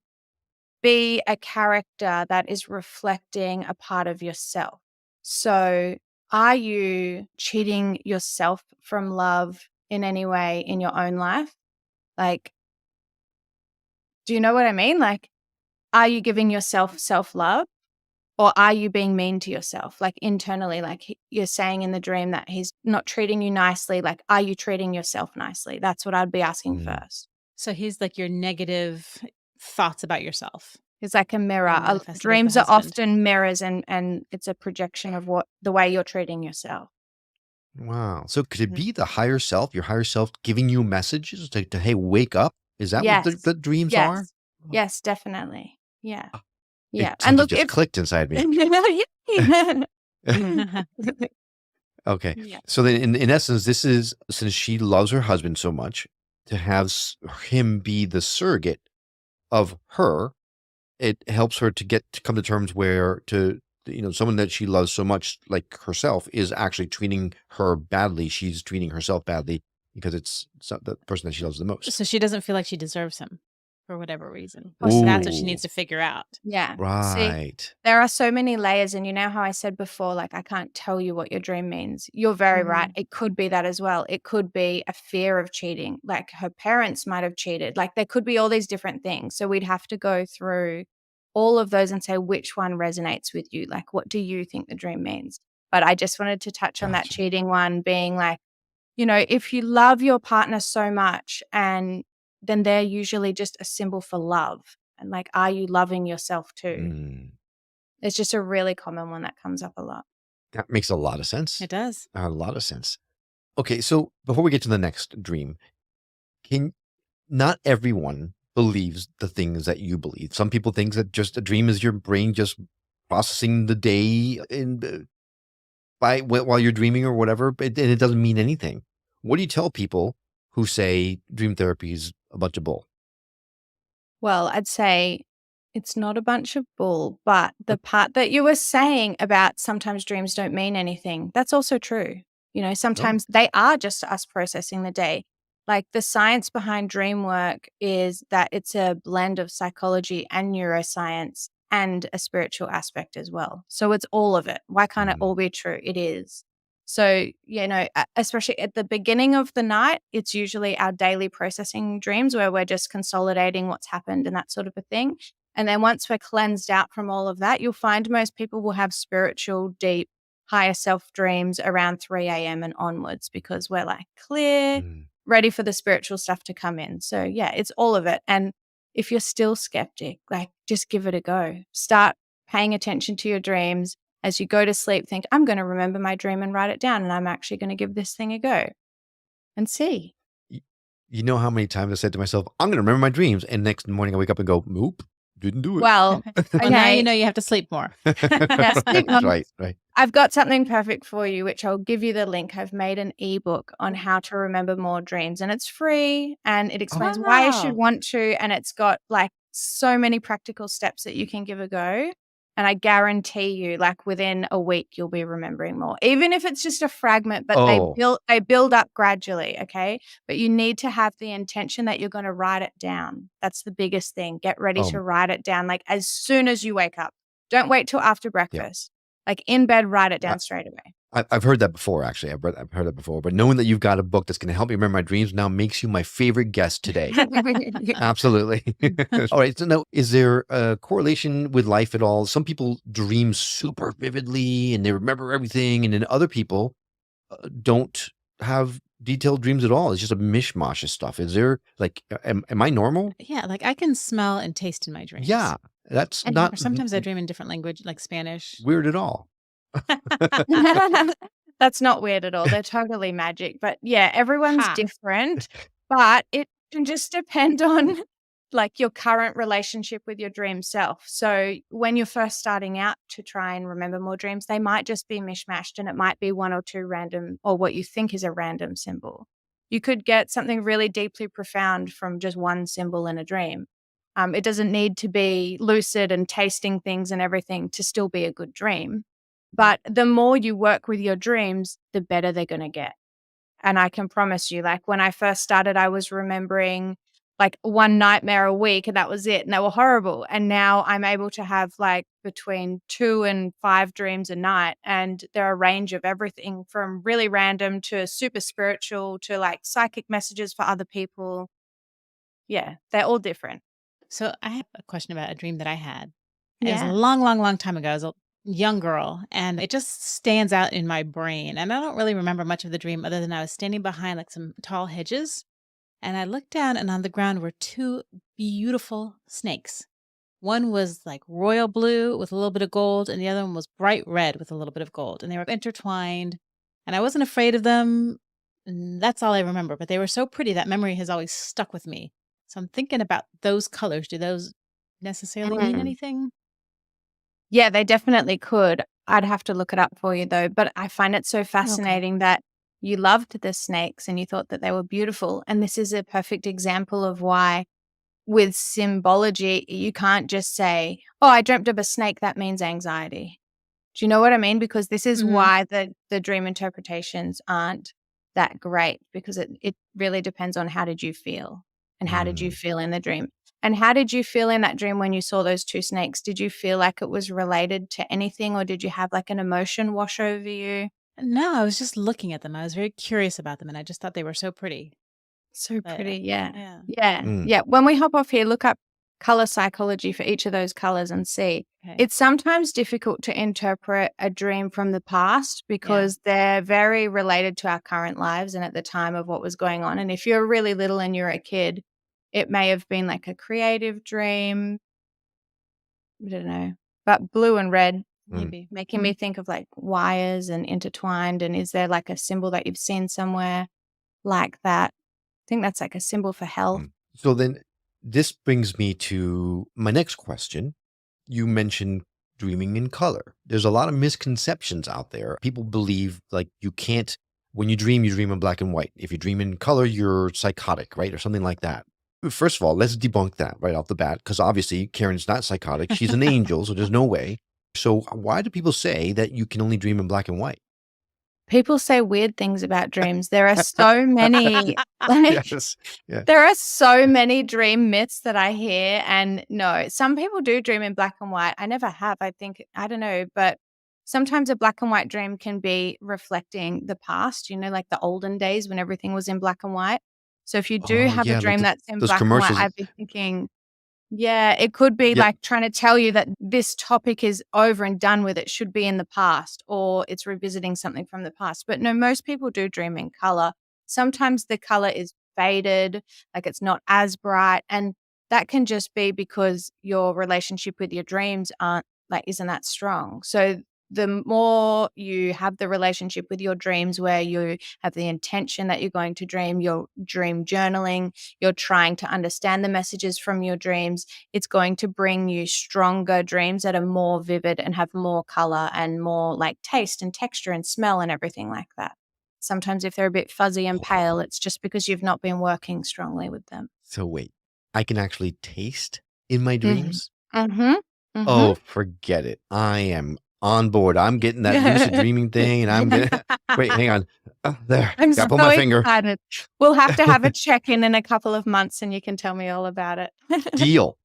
be a character that is reflecting a part of yourself? So are you cheating yourself from love in any way in your own life? Like, do you know what I mean? Like, are you giving yourself self-love, or are you being mean to yourself? Like internally, like you're saying in the dream that he's not treating you nicely. Like, are you treating yourself nicely? That's what I'd be asking first. So he's like your negative thoughts about yourself. It's like a mirror. Manifested as the Dreams are husband. often mirrors, and it's a projection of the way you're treating yourself. Wow. So could it be the higher self, your higher self giving you messages to hey, wake up? Is that what Yes. the dreams are? Yes. Yes, definitely. Yeah. Ah, Yeah. And look, just clicked inside me. Okay. Yeah. So then in essence, this is, since she loves her husband so much, to have him be the surrogate of her, it helps her to come to terms where someone that she loves so much, like herself, is actually treating her badly. She's treating herself badly because it's the person that she loves the most. So she doesn't feel like she deserves him for whatever reason. Ooh. So that's what she needs to figure out. Yeah. Right. See, there are so many layers, and you know how I said before, like, I can't tell you what your dream means. You're very right. It could be that as well. It could be a fear of cheating. Like, her parents might have cheated. Like, there could be all these different things. So we'd have to go through all of those and say which one resonates with you. Like, what do you think the dream means? But I just wanted to touch on that cheating one, being like, if you love your partner so much, and then they're usually just a symbol for love. And like, are you loving yourself too? It's just a really common one that comes up a lot. That makes a lot of sense. It does. A lot of sense. Okay, so before we get to the next dream, not everyone believes the things that you believe. Some people think that just a dream is your brain just processing the day while you're dreaming or whatever, and it doesn't mean anything. What do you tell people who say dream therapy is a bunch of bull? Well, I'd say it's not a bunch of bull, but the part that you were saying about sometimes dreams don't mean anything, that's also true. Sometimes they are just us processing the day. Like, the science behind dream work is that it's a blend of psychology and neuroscience and a spiritual aspect as well. So it's all of it. Why can't it all be true? It is. So, especially at the beginning of the night, it's usually our daily processing dreams where we're just consolidating what's happened and that sort of a thing. And then once we're cleansed out from all of that, you'll find most people will have spiritual, deep, higher self dreams around 3 a.m. and onwards, because we're like clear, ready for the spiritual stuff to come in. So yeah, it's all of it. And if you're still skeptic, like, just give it a go. Start paying attention to your dreams. As you go to sleep, think, I'm going to remember my dream and write it down, and I'm actually going to give this thing a go and see. You know how many times I said to myself, I'm going to remember my dreams, and next morning I wake up and go, nope, didn't do it. Well, Well, now you know you have to sleep more. Yeah, sleep more. Right. I've got something perfect for you, which I'll give you the link. I've made an ebook on how to remember more dreams, and it's free, and it explains why you should want to, and it's got like so many practical steps that you can give a go. And I guarantee you, like within a week, you'll be remembering more, even if it's just a fragment, but Oh, they build up gradually. Okay. But you need to have the intention that you're going to write it down. That's the biggest thing. Get ready to um, write it down. Like as soon as you wake up, don't wait till after yeah. breakfast, like in bed, write it down straight away. I've heard that before, actually. I've heard that before. But knowing that you've got a book that's going to help me remember my dreams now makes you my favorite guest today. Absolutely. All right. So now, is there a correlation with life at all? Some people dream super vividly and they remember everything, and then other people don't have detailed dreams at all. It's just a mishmash of stuff. Is there like, am I normal? Yeah, like I can smell and taste in my dreams. Yeah, that's And- not Or sometimes I dream in different language, like Spanish. weird at all. That's not weird at all. They're totally magic. But yeah, everyone's Ha. different, but it can just depend on like your current relationship with your dream self. So when you're first starting out to try and remember more dreams, they might just be mishmashed and it might be one or two random or what you think is a random symbol. You could get something really deeply profound from just one symbol in a dream. It doesn't need to be lucid and tasting things and everything to still be a good dream. But the more you work with your dreams, the better they're going to get. And I can promise you, like when I first started, I was remembering like one nightmare a week and that was it. And they were horrible. And now I'm able to have like between 2 and 5 dreams a night. And they're a range of everything from really random to super spiritual to like psychic messages for other people. Yeah, they're all different. So I have a question about a dream that I had. It was a Yeah. long, long, long time ago. I was a young girl, and it just stands out in my brain. And I don't really remember much of the dream other than I was standing behind like some tall hedges, and I looked down, and on the ground were 2 beautiful snakes. One was like royal blue with a little bit of gold, and the other one was bright red with a little bit of gold. And they were intertwined, and I wasn't afraid of them. And that's all I remember. But they were so pretty. That memory has always stuck with me. So I'm thinking about those colors. Do those necessarily mean Mm. anything? Yeah, they definitely could. I'd have to look it up for you though, but I find it so fascinating that you loved the snakes and you thought that they were beautiful. And this is a perfect example of why with symbology, you can't just say, "Oh, I dreamt of a snake, that means anxiety." Do you know what I mean? Because this is Mhm. why the dream interpretations aren't that great because it really depends on how did you feel and how did you feel in the dream. And how did you feel in that dream when you saw those 2 snakes? Did you feel like it was related to anything or did you have like an emotion wash over you? No, I was just looking at them. I was very curious about them, and I just thought they were so pretty. So But, pretty, yeah. yeah. Yeah, Mm. yeah. When we hop off here, look up color psychology for each of those colors and see. Okay. It's sometimes difficult to interpret a dream from the past because they're very related to our current lives and at the time of what was going on. And if you're really little and you're a kid, it may have been like a creative dream. I don't know. But blue and red Maybe. making me think of like wires and intertwined. And is there like a symbol that you've seen somewhere like that? I think that's like a symbol for health. So then this brings me to my next question. You mentioned dreaming in color. There's a lot of misconceptions out there. People believe like you can't, when you dream in black and white. If you dream in color, you're psychotic, right? Or something like that. First of all, let's debunk that right off the bat, because obviously Karen's not psychotic. She's an angel, so there's no way. So why do people say that you can only dream in black and white? People say weird things about dreams. There are so many like Yes. Yeah. there are so many dream myths that I hear and no, some people do dream in black and white. I never have. I think I don't know, but sometimes a black and white dream can be reflecting the past, like the olden days when everything was in black and white. So if you do Oh, have a yeah, like dream that's in those black and white, commercials. I'd be thinking yeah, it could be Yeah. like trying to tell you that this topic is over and done with. It should be in the past or it's revisiting something from the past. But no, most people do dream in color. Sometimes the color is faded, like it's not as bright. And that can just be because your relationship with your dreams isn't that strong. So the more you have the relationship with your dreams where you have the intention that you're going to dream, your dream journaling, you're trying to understand the messages from your dreams, it's going to bring you stronger dreams that are more vivid and have more color and more like taste and texture and smell and everything like that. Sometimes if they're a bit fuzzy and pale, it's just because you've not been working strongly with them. So wait, I can actually taste in my dreams? Mm-hmm. Oh, forget it. I am on board. I'm getting that lucid dreaming thing, and I'm getting. Wait, hang on. Oh, there. I'm Gotta so pull my finger. excited. We'll have to have a check-in in a couple of months and you can tell me all about it. Deal.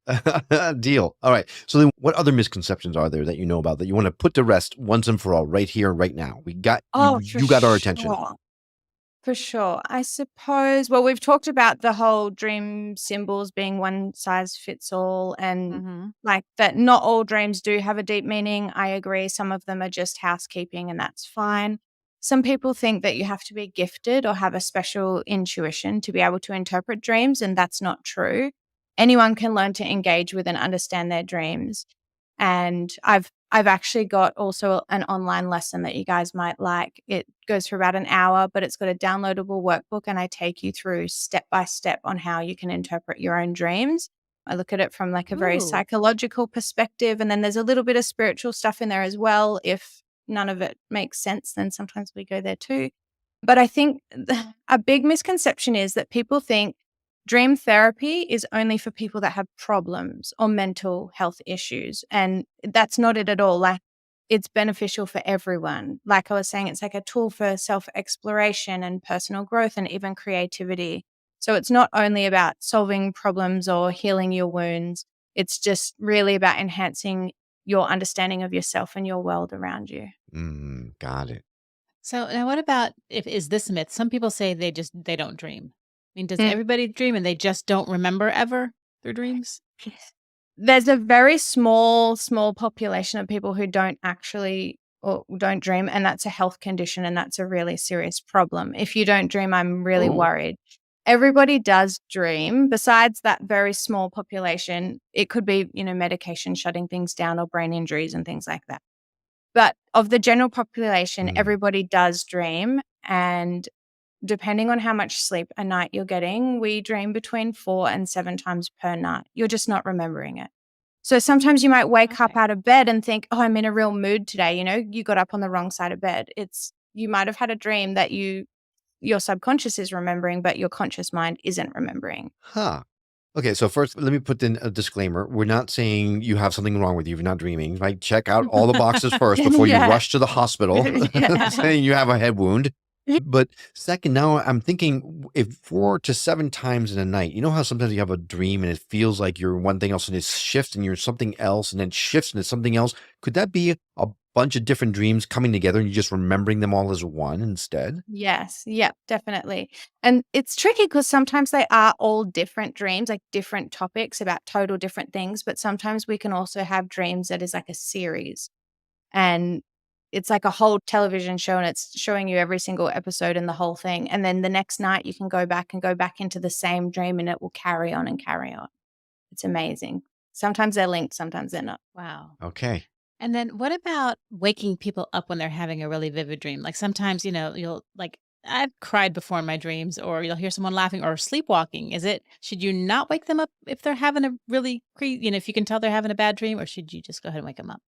Deal. All right. So then what other misconceptions are there that you know about that you want to put to rest once and for all right here, right now? We got Oh, you got our attention. For sure. I suppose, well, we've talked about the whole dream symbols being one size fits all and like that not all dreams do have a deep meaning. I agree. Some of them are just housekeeping and that's fine. Some people think that you have to be gifted or have a special intuition to be able to interpret dreams, and that's not true. Anyone can learn to engage with and understand their dreams. And I've actually got also an online lesson that you guys might like. It goes for about an hour, but it's got a downloadable workbook and I take you through step by step on how you can interpret your own dreams. I look at it from like a very psychological perspective, and then there's a little bit of spiritual stuff in there as well. If none of it makes sense, then sometimes we go there too. But I think a big misconception is that people think dream therapy is only for people that have problems or mental health issues. And that's not it at all. Like, it's beneficial for everyone. Like I was saying, it's like a tool for self-exploration and personal growth and even creativity. So it's not only about solving problems or healing your wounds. It's just really about enhancing your understanding of yourself and your world around you. Got it. So now what about is this a myth? Some people say they don't dream. I mean, does everybody dream and they just don't remember ever their dreams? There's a very small population of people who don't actually or don't dream, and that's a health condition, and that's a really serious problem. If you don't dream, I'm really worried. Everybody does dream. Besides that very small population, it could be, medication shutting things down or brain injuries and things like that. But of the general population, everybody does dream, and depending on how much sleep a night you're getting, we dream between 4 and 7 times per night. You're just not remembering it. So sometimes you might wake up out of bed and think, oh, I'm in a real mood today. You got up on the wrong side of bed. You might have had a dream that your subconscious is remembering, but your conscious mind isn't remembering. Huh. Okay, so first, let me put in a disclaimer. We're not saying you have something wrong with you if you're not dreaming, right? Check out all the boxes first before you rush to the hospital saying you have a head wound. But second, now I'm thinking if 4 to 7 times in a night, you know how sometimes you have a dream and it feels like you're one thing else and it shifts and you're something else and then shifts into something else. Could that be a bunch of different dreams coming together and you're just remembering them all as one instead? Yes. Yep, definitely. And it's tricky because sometimes they are all different dreams, like different topics about total different things. But sometimes we can also have dreams that is like a series. And it's like a whole television show and it's showing you every single episode and the whole thing. And then the next night you can go back into the same dream and it will carry on and carry on. It's amazing. Sometimes they're linked, sometimes they're not. Wow. Okay. And then what about waking people up when they're having a really vivid dream? Like sometimes, you'll I've cried before in my dreams, or you'll hear someone laughing or sleepwalking. Should you not wake them up if they're having a really, if you can tell they're having a bad dream, or should you just go ahead and wake them up?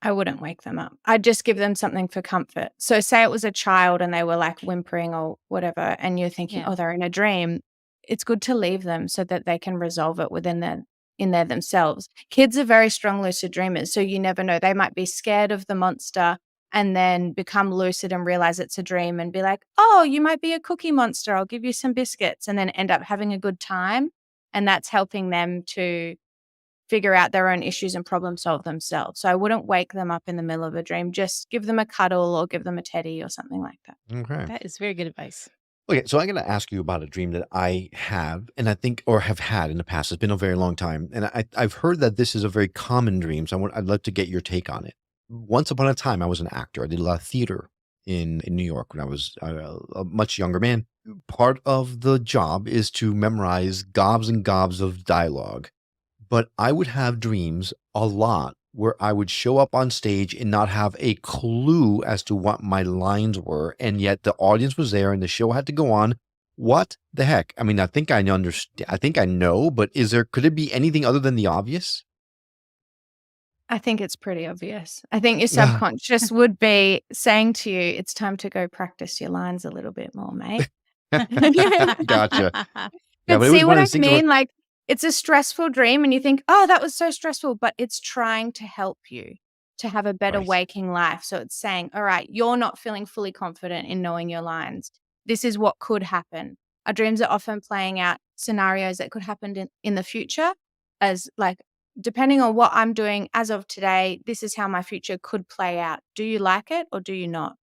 I wouldn't wake them up. I'd just give them something for comfort. So say it was a child and they were like whimpering or whatever, and you're thinking, oh, they're in a dream. It's good to leave them so that they can resolve it in there themselves. Kids are very strong lucid dreamers, so you never know. They might be scared of the monster and then become lucid and realize it's a dream and be like, oh, you might be a cookie monster. I'll give you some biscuits, and then end up having a good time. And that's helping them to figure out their own issues and problem solve themselves. So I wouldn't wake them up in the middle of a dream. Just give them a cuddle or give them a teddy or something like that. Okay. That is very good advice. Okay, so I'm going to ask you about a dream that I have, and I think, or have had in the past. It's been a very long time, and I've heard that this is a very common dream. So I'd love to get your take on it. Once upon a time, I was an actor. I did a lot of theater in New York when I was a much younger man. Part of the job is to memorize gobs and gobs of dialogue, but I would have dreams a lot where I would show up on stage and not have a clue as to what my lines were. And yet the audience was there and the show had to go on. What the heck? I mean, I think I understand. I think I know, but could it be anything other than the obvious? I think it's pretty obvious. I think your subconscious would be saying to you, it's time to go practice your lines a little bit more, mate. Gotcha. But see what I mean? Like, it's a stressful dream and you think, oh, that was so stressful, but it's trying to help you to have a better Right. waking life. So it's saying, all right, you're not feeling fully confident in knowing your lines. This is what could happen. Our dreams are often playing out scenarios that could happen in the future as like, depending on what I'm doing as of today, this is how my future could play out. Do you like it or do you not?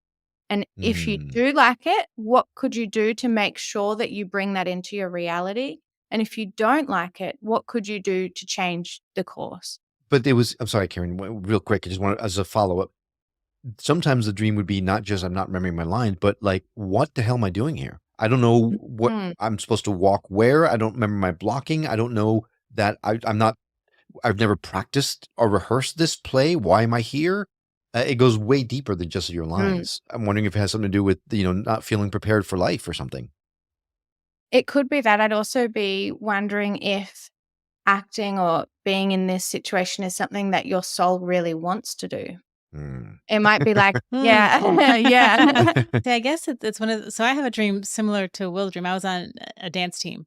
And if you Mm. do like it, what could you do to make sure that you bring that into your reality? And if you don't like it, what could you do to change the course? But I'm sorry, Karen, real quick. I just want as a follow up. Sometimes the dream would be not just I'm not remembering my lines, but like, what the hell am I doing here? I don't know what Mm. I'm supposed to walk where. I don't remember my blocking. I don't know that I'm not, I've never practiced or rehearsed this play. Why am I here? It goes way deeper than just your Mm. lines. I'm wondering if it has something to do with, not feeling prepared for life or something. It could be that. I'd also be wondering if acting or being in this situation is something that your soul really wants to do. Mm. It might be like, Hmm. yeah, yeah. See, I guess it's one of so I have a dream similar to Will's dream. I was on a dance team.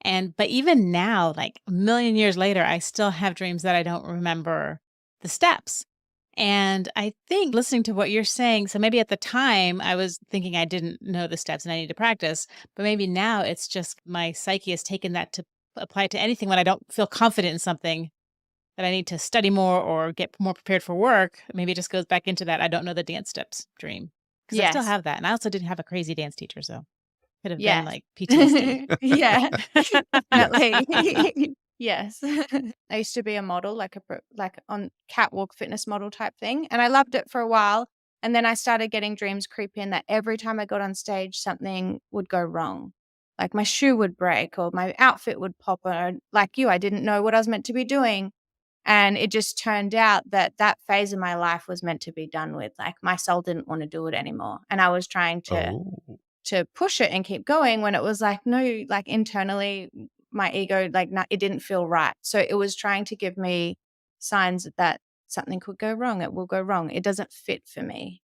But even now, like a million years later, I still have dreams that I don't remember the steps. And I think listening to what you're saying, so maybe at the time I was thinking I didn't know the steps and I need to practice, but maybe now it's just my psyche has taken that to apply it to anything when I don't feel confident in something that I need to study more or get more prepared for work. Maybe it just goes back into that I don't know the dance steps dream. Because I still Yes. have that. And I also didn't have a crazy dance teacher. So could have been Yes. like PTSD. Yeah, Yes. definitely. Yes. I used to be a model, like on catwalk fitness model type thing, and I loved it for a while. And then I started getting dreams creep in that every time I got on stage, something would go wrong. Like my shoe would break or my outfit would pop, or like you, I didn't know what I was meant to be doing. And it just turned out that that phase of my life was meant to be done with. Like my soul didn't want to do it anymore. And I was trying Oh. to push it and keep going when it was like, no, like internally, my ego, like it didn't feel right. So it was trying to give me signs that something could go wrong. It will go wrong. It doesn't fit for me.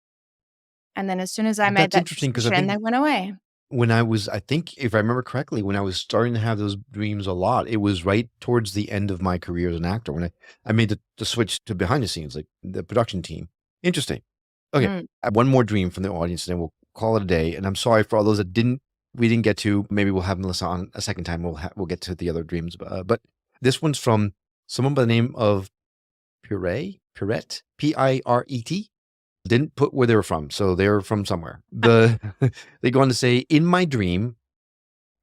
And then as soon as I made That's that interesting because I decision, they think went away. I think if I remember correctly, when I was starting to have those dreams a lot, it was right towards the end of my career as an actor when I made the switch to behind the scenes, like the production team. Interesting. Okay. Mm. I have one more dream from the audience, and then we'll call it a day. And I'm sorry for all those that we didn't get to. Maybe we'll have Melissa on a second time. We'll get to the other dreams. But this one's from someone by the name of Pirette, Piret. Didn't put where they were from, so they're from somewhere. They go on to say, in my dream,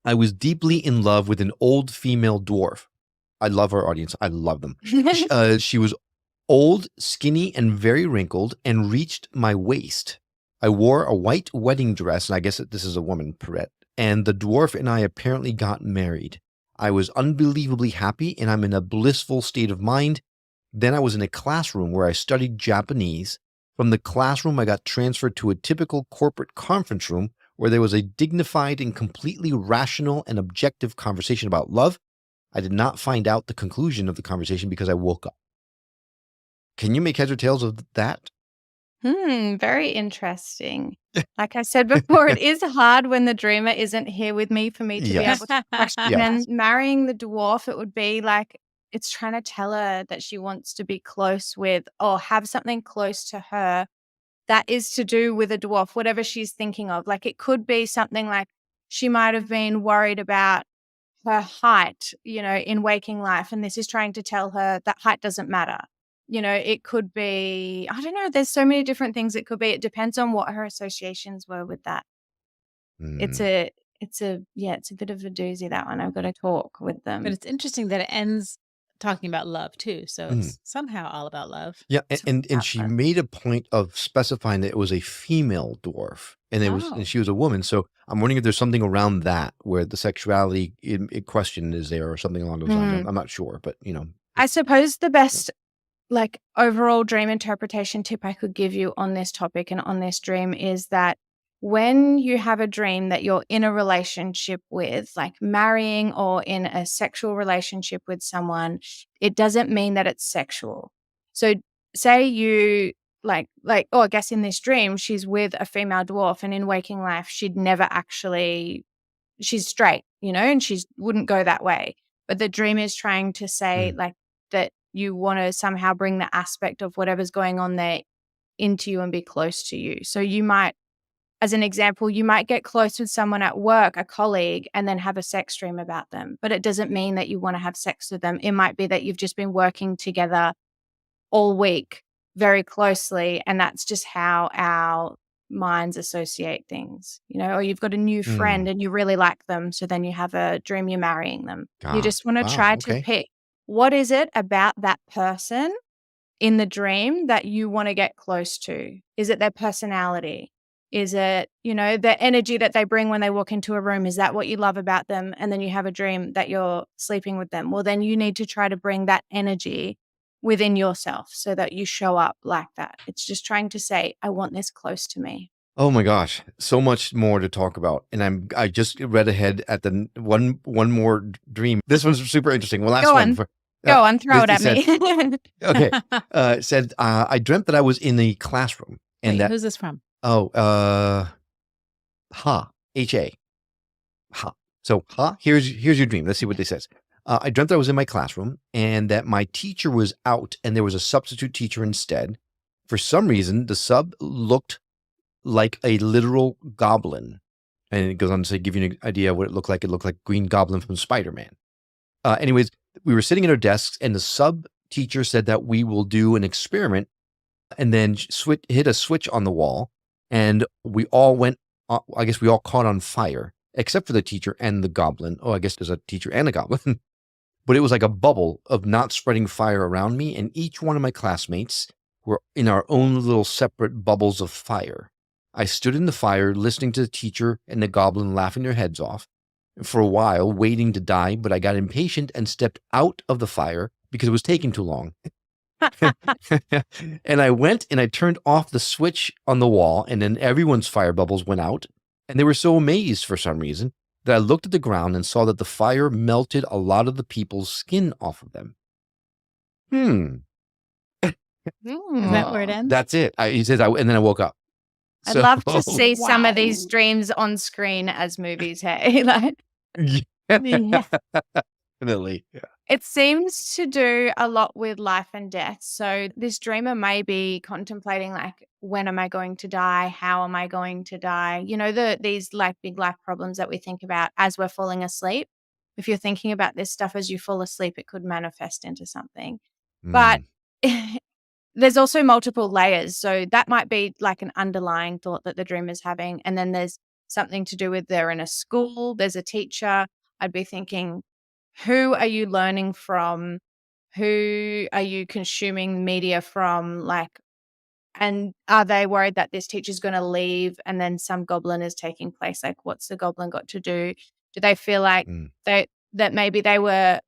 I was deeply in love with an old female dwarf. I love our audience. I love them. She was old, skinny, and very wrinkled, and reached my waist. I wore a white wedding dress, and I guess this is a woman, Perrette, and the dwarf and I apparently got married. I was unbelievably happy, and I'm in a blissful state of mind. Then I was in a classroom where I studied Japanese. From the classroom, I got transferred to a typical corporate conference room where there was a dignified and completely rational and objective conversation about love. I did not find out the conclusion of the conversation because I woke up. Can you make heads or tails of that? Very interesting. Like I said before, it is hard when the dreamer isn't here with me for me to be Yes. able to question. Yes. And marrying the dwarf, it would be like it's trying to tell her that she wants to be close with or have something close to her that is to do with a dwarf, whatever she's thinking of. Like it could be something like she might have been worried about her height, in waking life. And this is trying to tell her that height doesn't matter. It could be, I don't know, there's so many different things it could be. It depends on what her associations were with that. It's Mm. a bit of a doozy, that one. I've got to talk with them. But it's interesting that it ends talking about love too. So Mm. it's somehow all about love. Yeah, It's and about she love. made a point of specifying that it was a female dwarf, and Oh. she was a woman. So I'm wondering if there's something around that where the sexuality in question is there, or something along those lines. I'm not sure, but I suppose the best overall dream interpretation tip I could give you on this topic and on this dream is that when you have a dream that you're in a relationship with, like marrying or in a sexual relationship with someone, it doesn't mean that it's sexual. So say you I guess in this dream, she's with a female dwarf, and in waking life, she's straight, and she wouldn't go that way. but the dream is trying to say like that you want to somehow bring the aspect of whatever's going on there into you and be close to you. So you might, as an example, you might get close with someone at work, a colleague, and then have a sex dream about them. But it doesn't mean that you want to have sex with them. It might be that you've just been working together all week very closely, and that's just how our minds associate things, or you've got a new friend and you really like them, so then you have a dream you're marrying them. You just want to try to pick what is it about that person in the dream that you want to get close to. Is it their personality? Is it, the energy that they bring when they walk into a room? Is that what you love about them? And then you have a dream that you're sleeping with them. Well, then you need to try to bring that energy within yourself so that you show up like that. It's just trying to say, I want this close to me. Oh my gosh, so much more to talk about. And I just read ahead at the one more dream. This one's super interesting. Well, last Go one. on. Go on, throw it at me. Okay. It said, I dreamt that I was in a classroom. And Wait, who's this from? Oh, H-A. Ha. So, here's your dream. Let's see what this says. I dreamt that I was in my classroom and that my teacher was out and there was a substitute teacher instead. For some reason, the sub looked like a literal goblin. And it goes on to say, give you an idea of what it looked like. It looked like Green Goblin from Spider-Man. Anyways, we were sitting at our desks and the sub teacher said that we will do an experiment and then hit a switch on the wall. And we all went, I guess we all caught on fire, except for the teacher and the goblin. Oh, I guess there's a teacher and a goblin. But it was like a bubble of not spreading fire around me. And each one of my classmates were in our own little separate bubbles of fire. I stood in the fire, listening to the teacher and the goblin laughing their heads off for a while, waiting to die. But I got impatient and stepped out of the fire because it was taking too long. And I went and I turned off the switch on the wall, and then everyone's fire bubbles went out. And they were so amazed for some reason that I looked at the ground and saw that the fire melted a lot of the people's skin off of them. Is that where it ends? That's it. He says, and then I woke up. I'd love to see some of these dreams on screen as movies, hey? Yeah. Definitely. Yeah. It seems to do a lot with life and death. So this dreamer may be contemplating when am I going to die? How am I going to die? These big life problems that we think about as we're falling asleep. If you're thinking about this stuff as you fall asleep, it could manifest into something. But there's also multiple layers. So that might be like an underlying thought that the dreamer's having. And then there's something to do with they're in a school, there's a teacher. I'd be thinking, who are you learning from? Who are you consuming media from? And are they worried that this teacher's going to leave and then some goblin is taking place? What's the goblin got to do? Do they feel like that maybe they were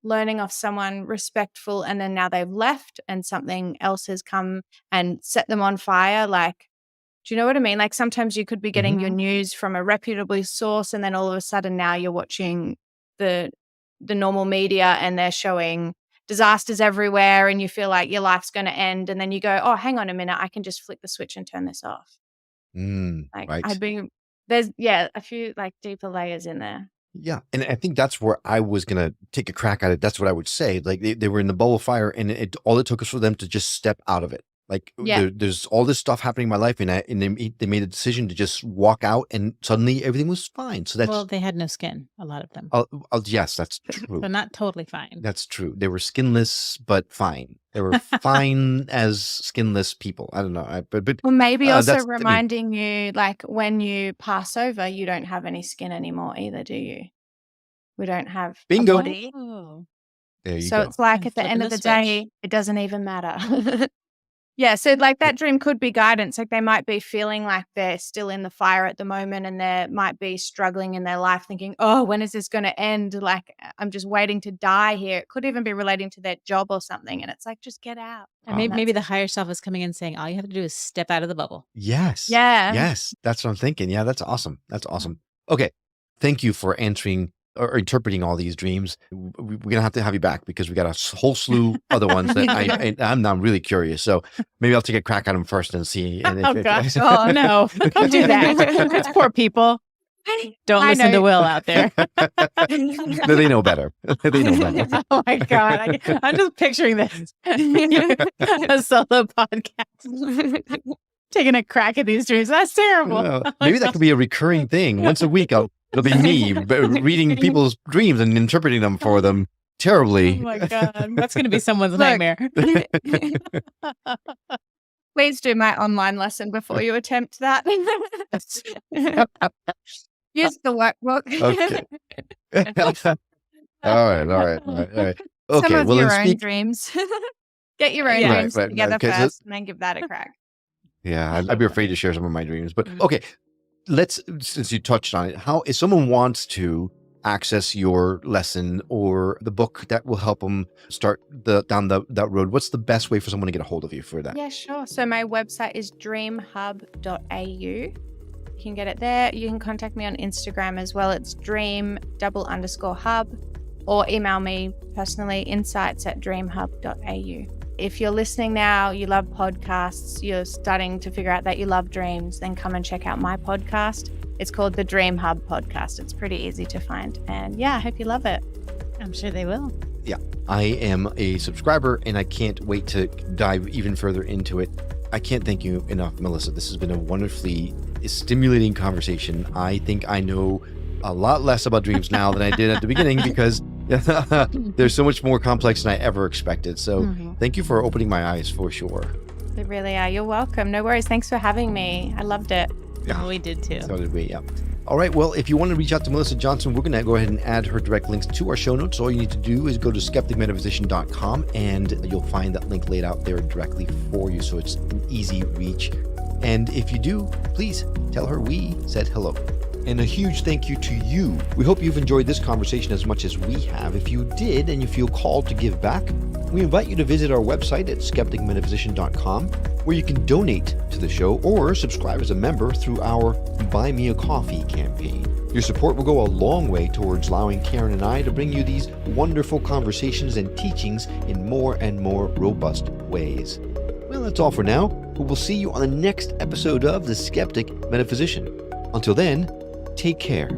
learning off someone respectful and then now they've left and something else has come and set them on fire? Do you know what I mean? Sometimes you could be getting your news from a reputable source and then all of a sudden now you're watching the normal media and they're showing disasters everywhere and you feel like your life's going to end. And then you go, oh, hang on a minute. I can just flick the switch and turn this off. Right. There's a few deeper layers in there. Yeah. And I think that's where I was going to take a crack at it. That's what I would say. They were in the bowl of fire and all it took was for them to just step out of it. There's all this stuff happening in my life and they made a decision to just walk out and suddenly everything was fine. So well, they had no skin, a lot of them. Yes, that's true. So not totally fine. That's true. They were skinless, but fine. They were fine as skinless people. I don't know. But well, maybe also reminding you, when you pass over, you don't have any skin anymore either, do you? We don't have Bingo. a body. Oh. There you so go. it's at the end of the day, it doesn't even matter. Yeah, so that dream could be guidance. They might be feeling like they're still in the fire at the moment and they might be struggling in their life thinking, oh, when is this going to end? I'm just waiting to die here. It could even be relating to their job or something. And it's just get out. And maybe the higher self is coming in saying, all you have to do is step out of the bubble. Yes. Yeah. Yes. That's what I'm thinking. Yeah, that's awesome. That's awesome. Okay. Thank you for answering or interpreting all these dreams. We're going to have you back because we got a whole slew other ones that I'm now really curious. So maybe I'll take a crack at them first and see. Oh, gosh. Oh, no. Don't do that. It's poor people. Don't I listen know. to Will out there. No, they know better. They know better. Oh my God. I'm just picturing this. A solo podcast. Taking a crack at these dreams. That's terrible. Well, maybe that could be a recurring thing. Once a week, it'll be me reading people's dreams and interpreting them for them Oh terribly. my God. That's going to be someone's Look. nightmare. Please do my online lesson before you attempt that. Use the workbook. Okay. All right. Some Okay, of well, your then own speak. dreams. Get your own Yeah. dreams Right, together okay, so- first and then give that a crack. Yeah, I'd be afraid to share some of my dreams. But okay, since you touched on it, how if someone wants to access your lesson or the book that will help them start down that road, what's the best way for someone to get a hold of you for that? Yeah, sure. So my website is dreamhub.au. You can get it there. You can contact me on Instagram as well. It's dream_hub, or email me personally, insights@dreamhub.au. If you're listening now, you love podcasts, you're starting to figure out that you love dreams, then come and check out my podcast. It's called the Dream Hub Podcast. It's pretty easy to find. And yeah, I hope you love it. I'm sure they will. I am a subscriber and I can't wait to dive even further into it. I can't thank you enough, Melissa. This has been a wonderfully stimulating conversation. I think I know a lot less about dreams now than I did at the beginning because they're so much more complex than I ever expected. So thank you for opening my eyes for sure. They really are. You're welcome. No worries. Thanks for having me. I loved it. Yeah. We did too. So did we, yeah. All right, well, if you want to reach out to Melissa Johnson, we're going to go ahead and add her direct links to our show notes. All you need to do is go to skepticmetaphysician.com and you'll find that link laid out there directly for you. So it's an easy reach. And if you do, please tell her we said hello. And a huge thank you to you. We hope you've enjoyed this conversation as much as we have. If you did and you feel called to give back, we invite you to visit our website at skepticmetaphysician.com, where you can donate to the show or subscribe as a member through our Buy Me a Coffee campaign. Your support will go a long way towards allowing Karen and I to bring you these wonderful conversations and teachings in more and more robust ways. Well, that's all for now, but we'll see you on the next episode of The Skeptic Metaphysician. Until then, take care.